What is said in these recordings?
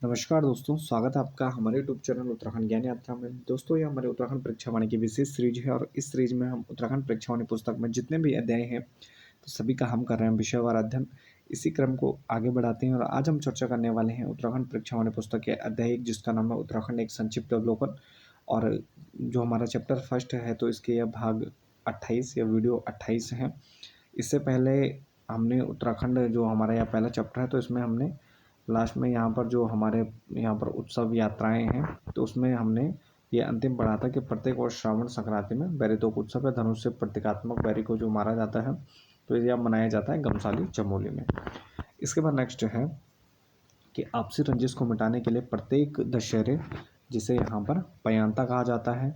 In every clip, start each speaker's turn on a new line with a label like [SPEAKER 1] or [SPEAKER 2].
[SPEAKER 1] नमस्कार दोस्तों, स्वागत है आपका हमारे यूट्यूब चैनल उत्तराखंड ज्ञान यात्रा में। दोस्तों, ये हमारे उत्तराखंड परीक्षा वाणी की विशेष सीरीज है और इस सीरीज में हम उत्तराखंड परीक्षा वाणी पुस्तक में जितने भी अध्याय हैं, तो सभी का हम कर रहे हैं विषयवार अध्ययन। इसी क्रम को आगे बढ़ाते हैं और आज हम चर्चा करने वाले हैं उत्तराखंड परीक्षा वाणी पुस्तक के अध्याय 1, जिसका नाम है उत्तराखंड एक संक्षिप्त अवलोकन। और जो हमारा चैप्टर फर्स्ट है, तो इसके यह भाग 28 या वीडियो 28 है। इससे पहले हमने उत्तराखंड जो हमारा यह पहला चैप्टर है, तो इसमें हमने लास्ट में यहाँ पर जो हमारे यहाँ पर उत्सव यात्राएं हैं, तो उसमें हमने ये अंतिम पढ़ा था कि प्रत्येक वर्ष श्रावण संक्रांति में बैरितोक उत्सव या धनुष से प्रतीकात्मक बैरी को जो मारा जाता है, तो यह मनाया जाता है गमसाली चमोली में। इसके बाद नेक्स्ट है कि आपसी रंजिश को मिटाने के लिए प्रत्येक दशहरे, जिसे यहाँ पर पयांता कहा जाता है,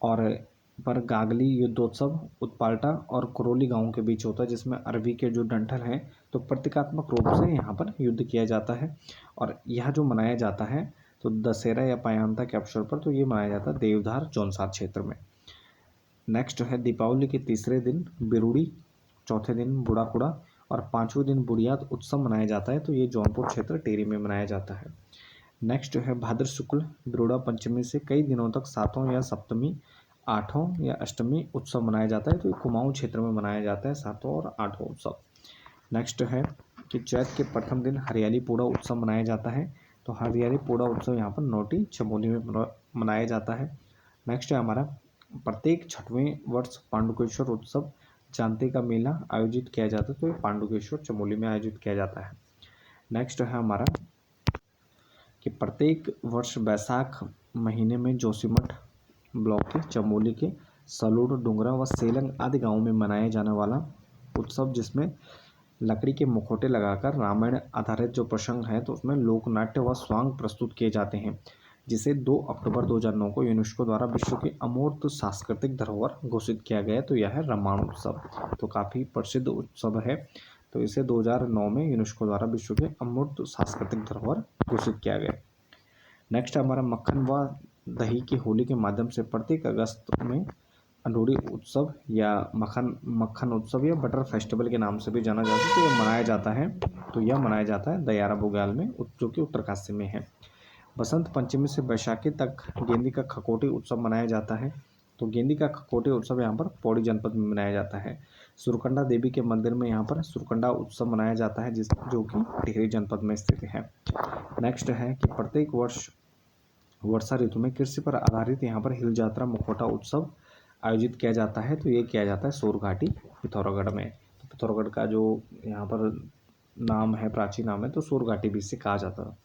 [SPEAKER 1] और पर गागली युद्धोत्सव उत्पाल्टा और कुरोली गांवों के बीच होता है, जिसमें अरबी के जो डंठल हैं, तो प्रतीकात्मक रूप से यहाँ पर युद्ध किया जाता है। और यह जो मनाया जाता है, तो दशहरा या पयांता के अवसर पर, तो ये मनाया जाता है देवधार जौनसार क्षेत्र में। नेक्स्ट है दीपावली के तीसरे दिन बिरुड़ी, चौथे दिन बुढ़ाकुड़ा और पाँचवें दिन बुढ़ियात उत्सव मनाया जाता है, तो ये जौनपुर क्षेत्र टेरी में मनाया जाता है। नेक्स्ट है भाद्र शुक्ल बिरुड़ा पंचमी से कई दिनों तक सातों या सप्तमी, आठों या अष्टमी उत्सव मनाया जाता है, तो ये कुमाऊं क्षेत्र में मनाया जाता है सातों और आठों उत्सव। नेक्स्ट है कि चैत के प्रथम दिन हरियाली पूड़ा उत्सव मनाया जाता है, तो हरियाली पूड़ा उत्सव यहाँ पर नोटी चमोली में मनाया जाता है। नेक्स्ट है हमारा प्रत्येक छठवें वर्ष पांडुकेश्वर उत्सव जानते का मेला आयोजित किया जाता है, तो ये पांडुकेश्वर चमोली में आयोजित किया जाता है। नेक्स्ट है हमारा कि प्रत्येक वर्ष बैसाख महीने में जोशीमठ ब्लॉक के चमोली के सलूड़, डुंगरा व सेलंग आदि गांवों में मनाया जाने वाला उत्सव, जिसमें लकड़ी के मुखौटे लगाकर रामायण आधारित जो प्रसंग है, तो उसमें लोकनाट्य व स्वांग प्रस्तुत किए जाते हैं, जिसे 2 अक्टूबर 2009 को यूनेस्को द्वारा विश्व की अमूर्त सांस्कृतिक धरोहर घोषित किया गया। तो यह है रामायण उत्सव, तो काफ़ी प्रसिद्ध उत्सव है। तो इसे 2009 में यूनेस्को द्वारा विश्व के अमूर्त सांस्कृतिक धरोहर घोषित किया गया। नेक्स्ट हमारा मक्खन व दही की होली के माध्यम से प्रत्येक अगस्त में अंडोरी उत्सव या मक्खन उत्सव या बटर फेस्टिवल के नाम से भी जाना जाता है, तो यह मनाया जाता है। तो यह मनाया जाता है दयारा बुग्याल में, जो कि उत्तरकाशी में है। बसंत पंचमी से बैसाखी तक गेंदी का खकोटी उत्सव मनाया जाता है, तो गेंदी का खकोटी उत्सव यहाँ पर पौड़ी जनपद में मनाया जाता है। सुरकंडा देवी के मंदिर में यहाँ पर सुरकंडा उत्सव मनाया जाता है, जो कि टिहरी जनपद में स्थित है। नेक्स्ट है कि प्रत्येक वर्ष वर्षा ऋतु में कृषि पर आधारित यहाँ पर हिल यात्रा मुखौटा उत्सव आयोजित किया जाता है, तो ये किया जाता है सोरघाटी पिथौरागढ़ में। तो पिथौरागढ़ का जो यहाँ पर नाम है, प्राचीन नाम है, तो सोरघाटी भी इसे कहा जाता है।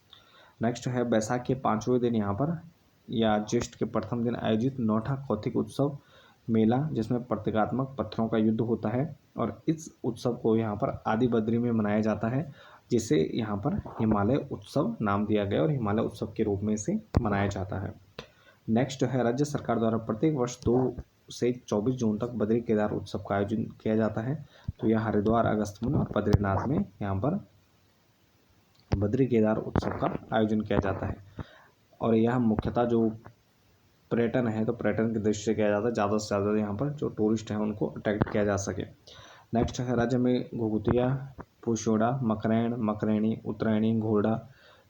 [SPEAKER 1] नेक्स्ट है बैसाख के 5वें दिन यहाँ पर या ज्येष्ठ के प्रथम दिन आयोजित नौठा कौथिक उत्सव मेला, जिसमें प्रतीकात्मक पत्थरों का युद्ध होता है, और इस उत्सव को यहाँ पर आदि बद्री में मनाया जाता है, जिसे यहाँ पर हिमालय उत्सव नाम दिया गया और हिमालय उत्सव के रूप में इसे मनाया जाता है। नेक्स्ट है राज्य सरकार द्वारा प्रत्येक वर्ष 2 से 24 जून तक बद्री केदार उत्सव का आयोजन किया जाता है, तो यह हरिद्वार, अगस्त्यमुनि और बद्रीनाथ में यहाँ पर बद्री केदार उत्सव का आयोजन किया जाता है। और यह मुख्यतः जो पर्यटन है, तो पर्यटन की दृष्टि से किया जाता है, ज़्यादा से ज़्यादा यहाँ पर जो टूरिस्ट हैं उनको अट्रैक्ट किया जा सके। नेक्स्ट है राज्य में घुघुतिया, पुशोड़ा, मकरैण, मकरैणी, उत्तरायणी, घोड़ा,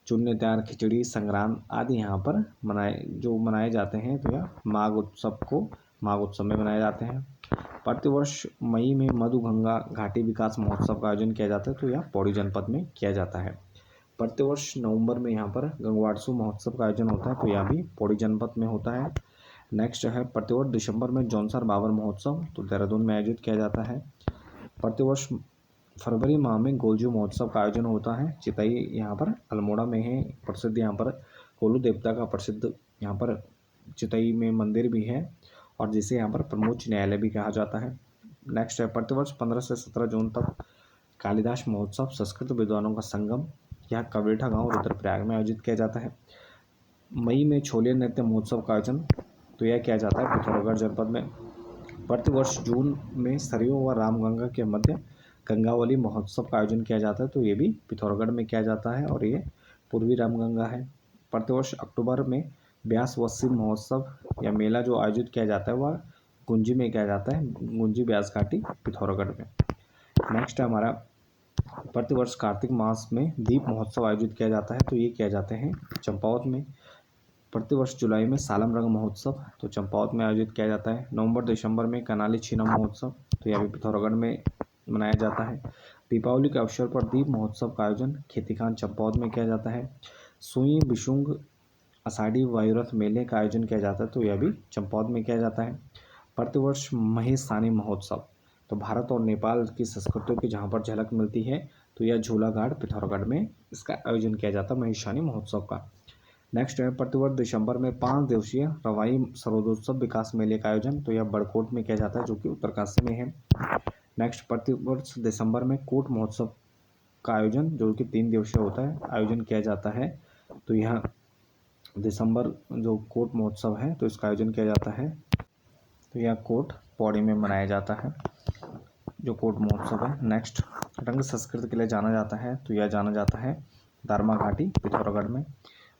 [SPEAKER 1] चुन्नी त्यार, खिचड़ी, संग्राम आदि यहाँ पर मनाए जाते हैं, तो यह माघ उत्सव में मनाए जाते हैं। प्रतिवर्ष मई में मधुगंगा घाटी विकास महोत्सव का आयोजन किया जाता है, तो यह पौड़ी जनपद में किया जाता है। प्रतिवर्ष नवंबर में यहाँ पर गंगवाड़सू महोत्सव का आयोजन होता है, तो यह भी पौड़ी जनपद में होता है। नेक्स्ट है प्रतिवर्ष दिसंबर में जौनसर बाबर महोत्सव, तो देहरादून में आयोजित किया जाता है। प्रतिवर्ष फरवरी माह में गोलजू महोत्सव का आयोजन होता है, चितई यहाँ पर अल्मोड़ा में है प्रसिद्ध, यहाँ पर कोलू देवता का प्रसिद्ध यहाँ पर चितई में मंदिर भी है, और जिसे यहाँ पर प्रमोच न्यायालय भी कहा जाता है। नेक्स्ट है प्रतिवर्ष 15 से 17 जून तक कालिदास महोत्सव संस्कृत विद्वानों का संगम, यह कबरेठा गांव रुद्रप्रयाग में आयोजित किया जाता है। मई में छोलिया नृत्य महोत्सव का आयोजन, तो यह किया जाता है पिथौरागढ़ जनपद में। प्रतिवर्ष जून में सरयू व रामगंगा के मध्य गंगावली महोत्सव का आयोजन किया जाता है, तो ये भी पिथौरागढ़ में किया जाता है, और ये पूर्वी रामगंगा है। प्रतिवर्ष अक्टूबर में ब्यास वस्सी महोत्सव या मेला जो आयोजित किया जाता है, वह गुंजी में किया जाता है, गुंजी ब्यास घाटी पिथौरागढ़ में। नेक्स्ट है हमारा प्रतिवर्ष कार्तिक मास में दीप महोत्सव आयोजित किया जाता है, तो ये किया जाते हैं चंपावत में। प्रतिवर्ष जुलाई में सालम रंग महोत्सव, तो चंपावत में आयोजित किया जाता है। नवंबर दिसंबर में कनाली छीना महोत्सव, तो यह भी पिथौरागढ़ में मनाया जाता है। दीपावली के अवसर पर दीप महोत्सव का आयोजन खेतीखान चंपावत में किया जाता है। सुई बिशुंग आषाढ़ी वायुरथ मेले का आयोजन किया जाता है, तो यह भी चंपावत में किया जाता है। प्रतिवर्ष महेशानी महोत्सव, तो भारत और नेपाल की संस्कृतियों की जहाँ पर झलक मिलती है, तो यह झूलाघाट पिथौरागढ़ में इसका आयोजन किया जाता है महेशानी महोत्सव का। नेक्स्ट है प्रतिवर्ष दिसंबर में 5 दिवसीय रवाई सरोदोत्सव विकास मेले का आयोजन, तो यह बड़कोट में किया जाता है जो कि उत्तरकाशी में है। नेक्स्ट प्रतिवर्ष दिसंबर में कोट महोत्सव का आयोजन जो कि 3 दिवसीय होता है आयोजन किया जाता है, तो यह दिसंबर जो कोट महोत्सव है तो इसका आयोजन किया जाता है, तो यह कोट पौड़ी में मनाया जाता है जो कोट महोत्सव है। नेक्स्ट रंग संस्कृति के लिए जाना जाता है, तो यह जाना जाता है दारमा घाटी पिथौरागढ़ में।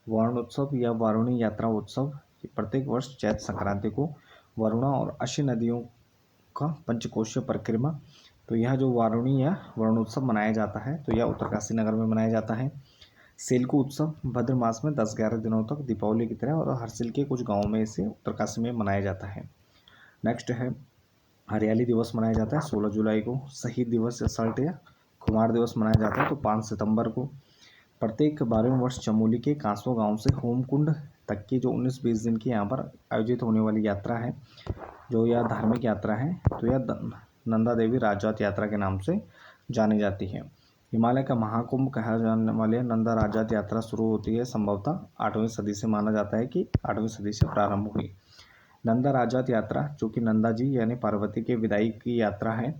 [SPEAKER 1] वरुणोत्सव या वारुणी यात्रा उत्सव, प्रत्येक वर्ष चैत्र संक्रांति को वरुणा और अश्विनी नदियों का पंचकोशीय परिक्रमा, तो यह जो वारुणी या वरुणोत्सव मनाया जाता है तो यह उत्तरकाशी नगर में मनाया जाता है। सेलकू उत्सव भद्र मास में 10-11 दिनों तक दीपावली की तरह और हरसिल के कुछ गाँवों में इसे उत्तरकाशी में मनाया जाता है। नेक्स्ट है हरियाली दिवस मनाया जाता है 16 जुलाई को। शहीद दिवस या सल्ट या कुमार दिवस मनाया जाता है तो 5 सितंबर को। प्रत्येक 12वें वर्ष चमोली के कांसवा गांव से होमकुंड तक की जो 19-20 दिन की यहाँ पर आयोजित होने वाली यात्रा है, जो यह धार्मिक यात्रा है, तो यह नंदा देवी राजजात यात्रा के नाम से जानी जाती है। हिमालय का महाकुंभ कहा जाने वाले नंदा राजजात यात्रा शुरू होती है संभवतः 8वीं सदी से, माना जाता है कि 8वीं सदी से प्रारंभ हुई। नंदा राजजात यात्रा जो कि नंदा जी यानी पार्वती के विदाई की यात्रा है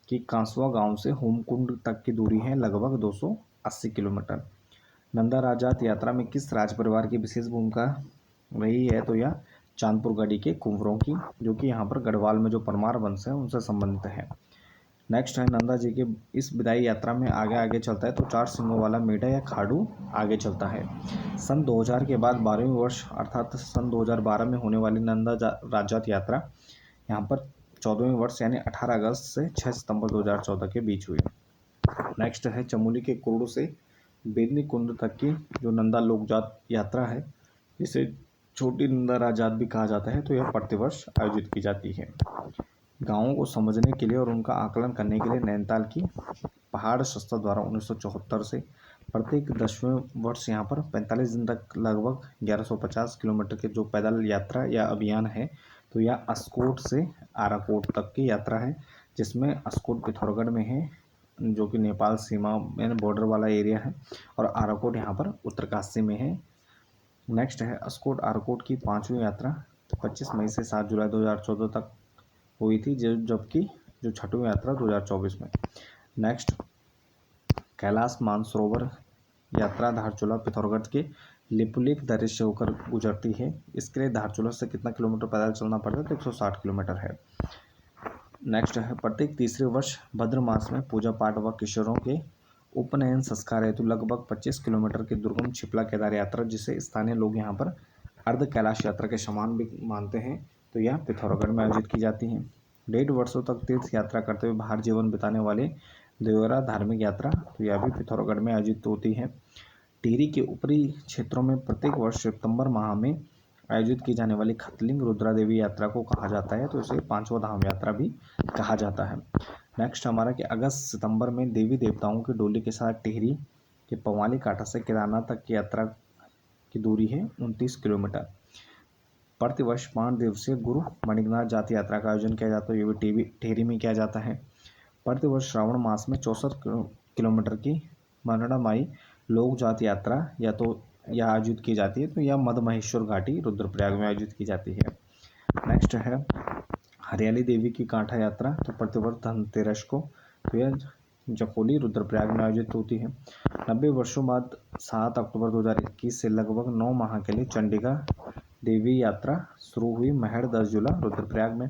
[SPEAKER 1] कि कांसवा गांव से होमकुंड तक की दूरी है लगभग 280 किलोमीटर। नंदा राजजात यात्रा में किस राज परिवार की विशेष भूमिका रही है, तो यह चांदपुर गढ़ी के कुंवरों की, जो कि यहाँ पर गढ़वाल में जो परमार वंश है उनसे संबंधित है। नेक्स्ट है नंदा जी के इस विदाई यात्रा में आगे आगे चलता है तो 4 सिंगों वाला मेढा या खाड़ू आगे चलता है। सन 2000 के बाद 12वें वर्ष अर्थात सन 2012 में होने वाली नंदा राजजात यात्रा यहाँ पर 14वें वर्ष यानी 18 अगस्त से 6 सितंबर 2014 के बीच हुई। नेक्स्ट है चमोली के कुर्डू से बेदनी कुंड तक की जो नंदा लोकजात यात्रा है, जिसे छोटी नंदा राजजात भी कहा जाता है, तो यह प्रतिवर्ष आयोजित की जाती है। गाँवों को समझने के लिए और उनका आकलन करने के लिए नैनीताल की पहाड़ संस्था द्वारा 1974 से प्रत्येक 10वें वर्ष यहाँ पर 45 दिन तक लगभग 1150 किलोमीटर के जो पैदल यात्रा या अभियान है, तो यह अस्कोट से आराकोट तक की यात्रा है, जिसमें अस्कोट पिथौरागढ़ में है जो कि नेपाल सीमा में बॉर्डर वाला एरिया है, और आराकोट यहाँ पर उत्तरकाशी में है। नेक्स्ट है अस्कोट आराकोट की 5वीं यात्रा 25 मई से 7 जुलाई 2014 तक हुई थी, जबकि जो 6वीं यात्रा 2024 में। नेक्स्ट कैलाश मानसरोवर यात्रा धारचूला पिथौरागढ़ के लिपुलेख दर्रे से होकर गुजरती है। इसके लिए धारचूला से कितना किलोमीटर पैदल चलना पड़ता है, तो 160 किलोमीटर है। नेक्स्ट है प्रत्येक तीसरे वर्ष भद्र मास में पूजा पाठ व किशोरों के उपनयन संस्कार हेतु लगभग 25 किलोमीटर की दुर्गम छिपला केदार यात्रा, जिसे स्थानीय लोग यहाँ पर अर्ध कैलाश यात्रा के समान भी मानते हैं, तो यह पिथौरागढ़ में आयोजित की जाती है। 1.5 वर्षों तक तीर्थ यात्रा करते हुए बाहर जीवन बिताने वाले देवरा धार्मिक यात्रा, तो यह भी पिथौरागढ़ में आयोजित होती है। टिहरी के ऊपरी क्षेत्रों में प्रत्येक वर्ष सितंबर माह में आयोजित की जाने वाली खतलिंग रुद्रा देवी यात्रा को कहा जाता है, तो इसे 5वां धाम यात्रा भी कहा जाता है। नेक्स्ट हमारा कि अगस्त सितंबर में देवी देवताओं की डोली के साथ टिहरी के पवाली कांठा से केदारनाथ तक की यात्रा की दूरी है 29 किलोमीटर। प्रतिवर्ष 5 दिवसीय गुरु मणिकनाथ जाति यात्रा का आयोजन किया जाता है, ये भी टिहरी में किया जाता है। प्रतिवर्ष श्रावण मास में 64 किलोमीटर की मनड़ा माई लोक जाति यात्रा या आयोजित की जाती है, तो यह मदमहेश्वर घाटी रुद्रप्रयाग में आयोजित की जाती है। नेक्स्ट है हरियाली देवी की कांठा यात्रा, तो प्रतिवर्ष धनतेरस को, तो यह जखोली रुद्रप्रयाग में आयोजित होती है। 90 वर्षों बाद 7 अक्टूबर 2021 से लगभग 9 माह के लिए चंडिका देवी यात्रा शुरू हुई महड़ 10 जुला रुद्रप्रयाग में।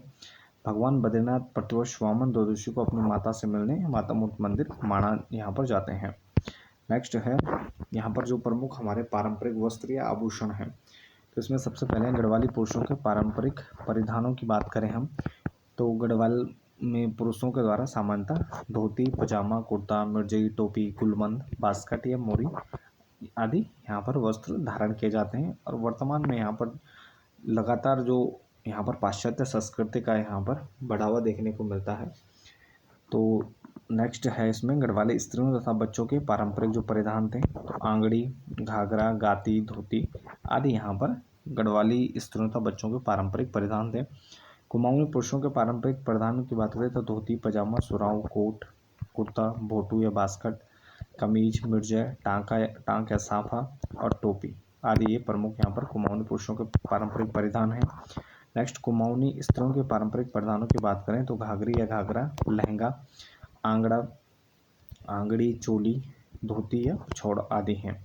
[SPEAKER 1] भगवान बद्रीनाथ प्रतिवर्ष वामन द्वादशी को अपनी माता से मिलने माता मूर्त मंदिर माणा यहाँ पर जाते हैं। नेक्स्ट है यहाँ पर जो प्रमुख हमारे पारंपरिक वस्त्र या आभूषण हैं, तो इसमें सबसे पहले गढ़वाली पुरुषों के पारंपरिक परिधानों की बात करें हम, तो गढ़वाल में पुरुषों के द्वारा सामान्यतः धोती, पजामा, कुर्ता, मिर्जई, टोपी, गुलमंद, बास्कट या मोरी आदि यहाँ पर वस्त्र धारण किए जाते हैं। और वर्तमान में यहाँ पर लगातार जो यहाँ पर पाश्चात्य संस्कृति का यहाँ पर बढ़ावा देखने को मिलता है। तो नेक्स्ट है इसमें गढ़वाली स्त्रियों तथा बच्चों के पारंपरिक जो परिधान थे, तो आंगड़ी, घाघरा, गाती, धोती आदि यहाँ पर गढ़वाली स्त्रियों तथा बच्चों के पारंपरिक परिधान थे। कुमाऊनी पुरुषों के पारंपरिक परिधानों की बात करें तो धोती, पजामा, सुराव, कोट, कुर्ता, भोटू या बास्कट, कमीज, मिर्जा, टांक या साफा और टोपी आदि ये प्रमुख यहाँ पर कुमाऊनी पुरुषों के पारंपरिक परिधान हैं। नेक्स्ट कुमाऊनी स्त्रियों के पारंपरिक परिधानों की बात करें तो घाघरी या घाघरा, लहंगा, आंगड़ा, आंगड़ी, चोली, धोती या पिछौड़ आदि हैं।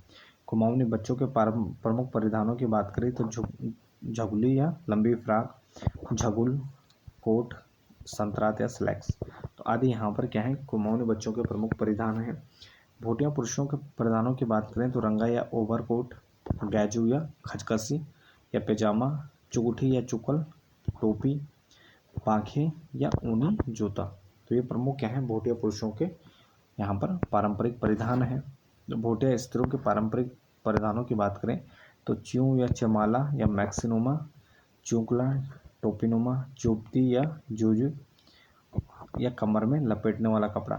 [SPEAKER 1] कुमाऊनी बच्चों के प्रमुख परिधानों की बात करें तो झगुली या लंबी फ्रॉक, झगुल, कोट, संतरात या स्लैक्स तो आदि यहाँ पर क्या है कुमाऊनी बच्चों के प्रमुख परिधान हैं। भोटिया पुरुषों के परिधानों की बात करें तो रंगा या ओवरकोट, गैजू या खचकसी या पैजामा, चुगुठी या चुकल, टोपी, पाखे या ऊनी जूता तो ये प्रमुख क्या है भोटिया पुरुषों के यहाँ पर पारंपरिक परिधान है। तो भोटिया स्त्रियों के पारंपरिक परिधानों की बात करें तो च्यू या चमाला या मैक्सिनुमा, चूकला, टोपीनुमा, चुपती या जूजू या कमर में लपेटने वाला कपड़ा।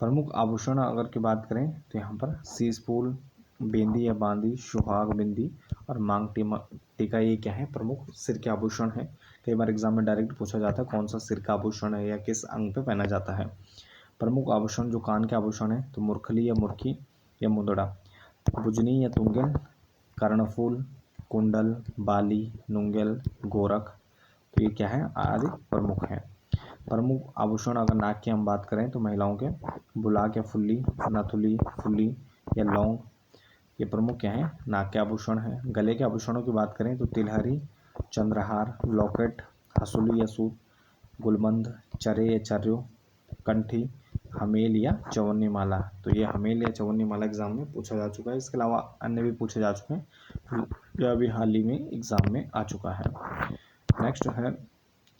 [SPEAKER 1] प्रमुख आभूषण अगर की बात करें तो यहाँ पर शीश फूल, बेंदी या बांदी, सुहाग बिंदी और मांग टीका ये क्या है प्रमुख सिर के आभूषण है। कई बार एग्जाम में डायरेक्ट पूछा जाता है कौन सा सिर का आभूषण है या किस अंग पे पहना जाता है। प्रमुख आभूषण जो कान के आभूषण है तो मुरखली या मुर्खी या मुंदड़ा, बुजनी या तुंगल, कर्णफूल, कुंडल, बाली, नुंगल, गोरख तो ये क्या है आदि प्रमुख हैं। प्रमुख आभूषण अगर नाक की हम बात करें तो महिलाओं के बुलाक या फुल्ली, नथुली, फुल्ली या लौंग ये प्रमुख क्या है नाक के आभूषण हैं। गले के आभूषणों की बात करें तो तिलहरी, चंद्रहार, लॉकेट, हसूली या सूत, गुलमंद, चरे या चर्यो, कंठी, हमेल या चवन्नी माला तो ये हमेल या चवन्नी माला एग्जाम में पूछा जा चुका है। इसके अलावा अन्य भी पूछे जा चुके हैं, यह अभी हाल ही में एग्जाम में आ चुका है। नेक्स्ट है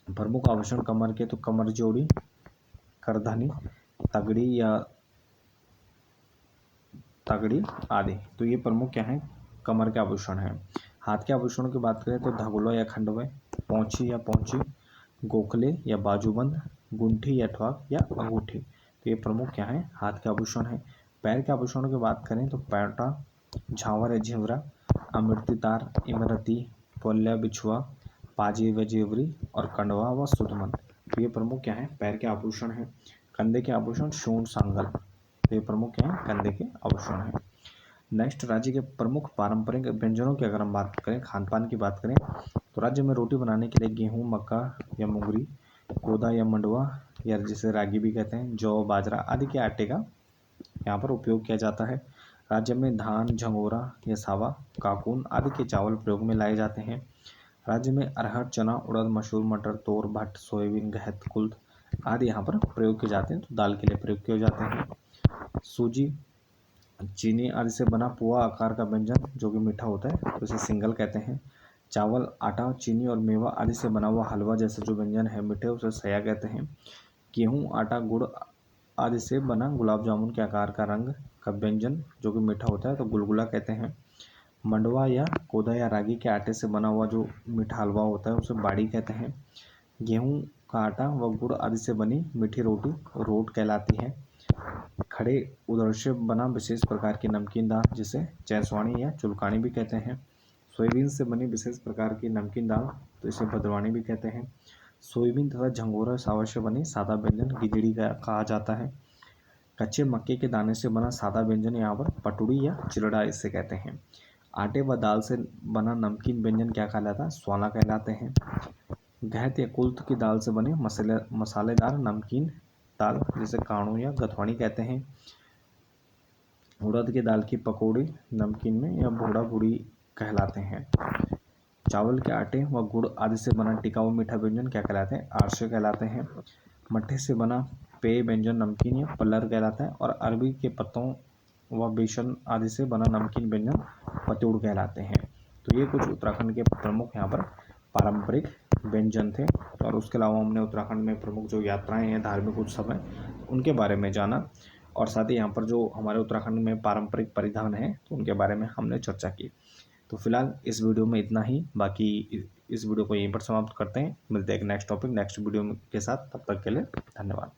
[SPEAKER 1] प्रमुख आभूषण कमर के तो कमर जोड़ी, करधनी, तगड़ी या तगड़ी आदि तो ये प्रमुख क्या है कमर के आभूषण हैं। हाथ के आभूषणों की बात करें तो धगुलो या खंडवे, पौंची या पौंची, गोखले या बाजूबंद, गुंठी या ठवाक या अंगूठी तो ये प्रमुख क्या है हाथ के आभूषण हैं। पैर के आभूषणों की बात करें तो पैंटा, झांवर या झिवरा, अमृति तार, इमरती, पोल्या बिछुआ, पाजे व जेवरी और कंडवा व सुदमन तो ये प्रमुख क्या है पैर के आभूषण हैं। कंधे के आभूषण शूंड, सांगल तो ये प्रमुख क्या है कंधे के आभूषण हैं। नेक्स्ट राज्य के प्रमुख पारंपरिक व्यंजनों की अगर हम बात करें, खान पान की बात करें तो राज्य में रोटी बनाने के लिए गेहूं, मक्का या मुंगरी, कोदा या मंडुआ या जिसे रागी भी कहते हैं, जौ, बाजरा आदि के आटे का यहाँ पर उपयोग किया जाता है। राज्य में धान, झंगोरा या सावा, काकून आदि के चावल प्रयोग में लाए जाते हैं। राज्य में अरहर, चना, उड़द, मसूर, मटर, तोर, भट्ट, सोयाबीन, गहत, कुल्थ आदि यहाँ पर प्रयोग किए जाते हैं, तो दाल के लिए प्रयोग किए जाते हैं। सूजी, चीनी आदि से बना पोहा आकार का व्यंजन जो कि मीठा होता है तो इसे सिंगल कहते हैं। चावल, आटा, चीनी और मेवा आदि से बना हुआ हलवा जैसे जो व्यंजन है मीठे उसे सया कहते हैं। गेहूँ, आटा, गुड़ आदि से बना गुलाब जामुन के आकार का रंग का व्यंजन जो कि मीठा होता है तो गुलगुला कहते हैं। मंडवा या कोदा या रागी के आटे से बना हुआ जो मीठा हलवा होता है उसे बाड़ी कहते हैं। गेहूँ का आटा व गुड़ आदि से बनी मीठी रोटी रोट कहलाती है। खड़े उड़द से बना विशेष प्रकार की नमकीन दाल जिसे चैसवानी या चुलकानी भी कहते हैं। सोयाबीन से बनी विशेष प्रकार की नमकीन दाल तो इसे भदवानी भी कहते हैं। सोयाबीन तथा झंगोरा सावर से बनी सादा व्यंजन गिजड़ी का कहा जाता है। कच्चे मक्के के दाने से बना सादा व्यंजन यहाँ पर पटुड़ी या चिलड़ा इसे कहते हैं। आटे व दाल से बना नमकीन व्यंजन क्या कहलाता है स्वाला कहलाते हैं। गहत या कुल्थ की दाल से बने मसालेदार नमकीन दाल जिसे काणू या गथवानी कहते हैं। उड़द की दाल की पकौड़ी नमकीन में या भोड़ा बूड़ी कहलाते हैं। चावल के आटे व गुड़ आदि से बना टिकाऊ मीठा व्यंजन क्या कहलाते हैं आरसे कहलाते हैं। मट्ठे से बना पेय व्यंजन नमकीन या पल्लर कहलाता है और अरबी के पत्तों व बेसन आदि से बना नमकीन व्यंजन पतौड़ कहलाते हैं। तो ये कुछ उत्तराखंड के प्रमुख यहाँ पर पारंपरिक व्यंजन थे। और उसके अलावा हमने उत्तराखंड में प्रमुख जो यात्राएँ हैं, धार्मिक उत्सव हैं, उनके बारे में जाना और साथ ही यहाँ पर जो हमारे उत्तराखंड में पारंपरिक परिधान हैं, तो उनके बारे में हमने चर्चा की। तो फिलहाल इस वीडियो में इतना ही, बाकी इस वीडियो को यहीं पर समाप्त करते हैं। मिलते हैं एक नेक्स्ट टॉपिक नेक्स्ट वीडियो के साथ, तब तक के लिए धन्यवाद।